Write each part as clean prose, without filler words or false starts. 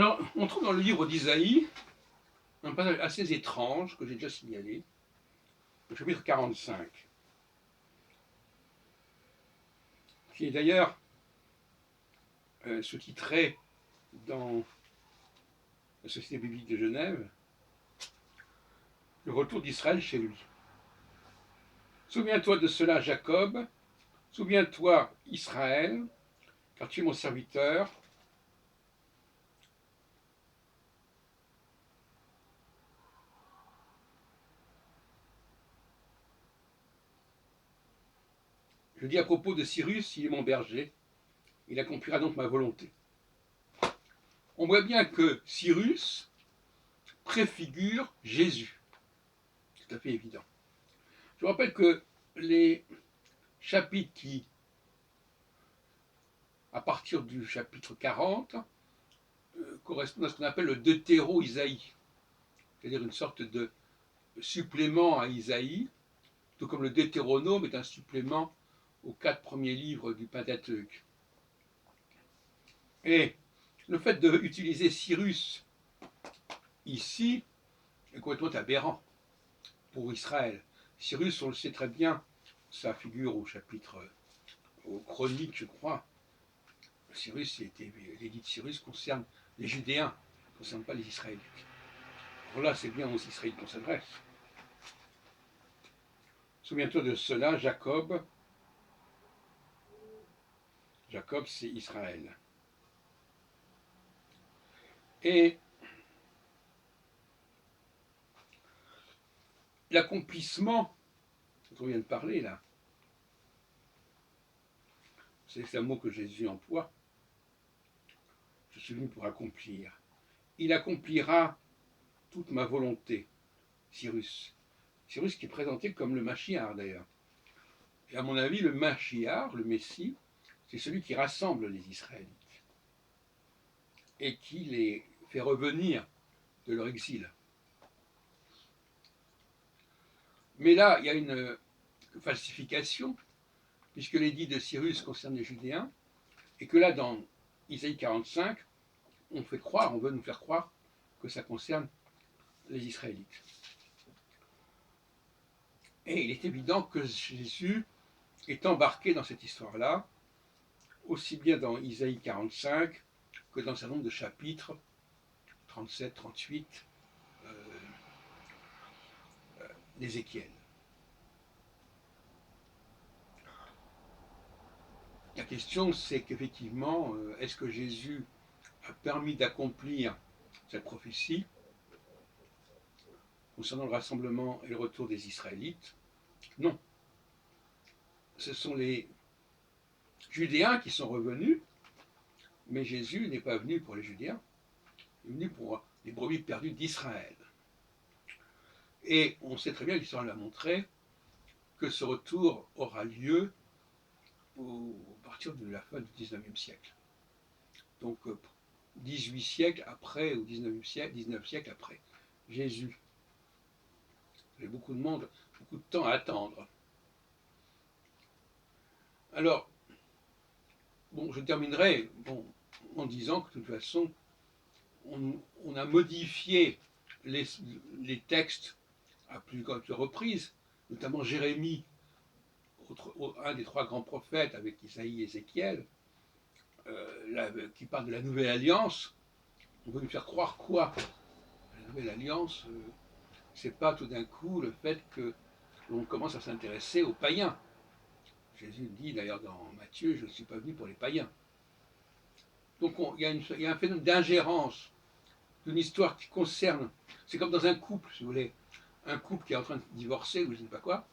Alors, on trouve dans le livre d'Isaïe un passage assez étrange que j'ai déjà signalé, le chapitre 45, qui est d'ailleurs sous-titré dans la Société biblique de Genève, le retour d'Israël chez lui. Souviens-toi de cela, Jacob, souviens-toi, Israël, car tu es mon serviteur. Je dis à propos de Cyrus, il est mon berger, il accomplira donc ma volonté. On voit bien que Cyrus préfigure Jésus. C'est tout à fait évident. Je vous rappelle que les chapitres qui, à partir du chapitre 40, correspondent à ce qu'on appelle le deutéro-Isaïe, c'est-à-dire une sorte de supplément à Isaïe, tout comme le Deutéronome est un supplément aux 4 premiers livres du Pentateuque. Et le fait d'utiliser Cyrus ici est complètement aberrant pour Israël. Cyrus, on le sait très bien, ça figure au chapitre, aux chroniques, je crois. Cyrus, l'édit de Cyrus concerne les Judéens, ne concerne pas les Israélites. Alors là, c'est bien aux Israélites qu'on s'adresse. Souviens-toi de cela, Jacob. Jacob, c'est Israël. Et l'accomplissement dont on vient de parler là, c'est un mot que Jésus emploie. Je suis venu pour accomplir. Il accomplira toute ma volonté, Cyrus. Cyrus qui est présenté comme le Machiar d'ailleurs. Et à mon avis, le Machiar, le Messie, c'est celui qui rassemble les Israélites et qui les fait revenir de leur exil. Mais là, il y a une falsification, puisque l'édit de Cyrus concerne les Judéens, et que là, dans Isaïe 45, on veut nous faire croire que ça concerne les Israélites. Et il est évident que Jésus est embarqué dans cette histoire-là, aussi bien dans Isaïe 45 que dans un certain nombre de chapitres, 37, 38, d'Ézéchiel. La question, c'est qu'effectivement, est-ce que Jésus a permis d'accomplir cette prophétie concernant le rassemblement et le retour des Israélites? Non. Ce sont les Judéens qui sont revenus, mais Jésus n'est pas venu pour les Judéens, il est venu pour les brebis perdues d'Israël. Et on sait très bien, l'histoire l'a montré, que ce retour aura lieu à partir de la fin du XIXe siècle. Donc 18 siècles après, ou 19 siècles après Jésus. Il y a beaucoup de monde, beaucoup de temps à attendre. Alors, bon, je terminerai en disant que de toute façon, on a modifié les textes à plusieurs reprises, notamment Jérémie, un des 3 grands prophètes avec Isaïe et Ézéchiel, qui parle de la nouvelle alliance. On veut nous faire croire quoi? La nouvelle alliance, c'est pas tout d'un coup le fait que l'on commence à s'intéresser aux païens. Jésus dit d'ailleurs dans Matthieu, je ne suis pas venu pour les païens. Donc il y a un phénomène d'ingérence d'une histoire qui concerne, c'est comme dans un couple, si vous voulez, un couple qui est en train de divorcer ou je ne sais pas quoi,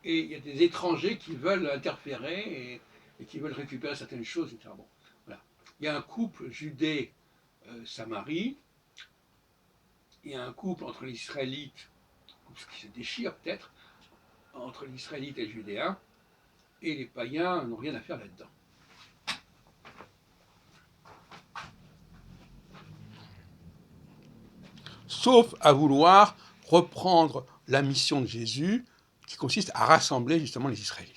et il y a des étrangers qui veulent interférer et qui veulent récupérer certaines choses, etc. Bon, voilà. Il y a un couple Judée-Samarie, il y a un couple entre les Israélites, qui se déchire peut-être, entre les Israélites et les Judéens, et les païens n'ont rien à faire là-dedans. Sauf à vouloir reprendre la mission de Jésus qui consiste à rassembler justement les Israélites.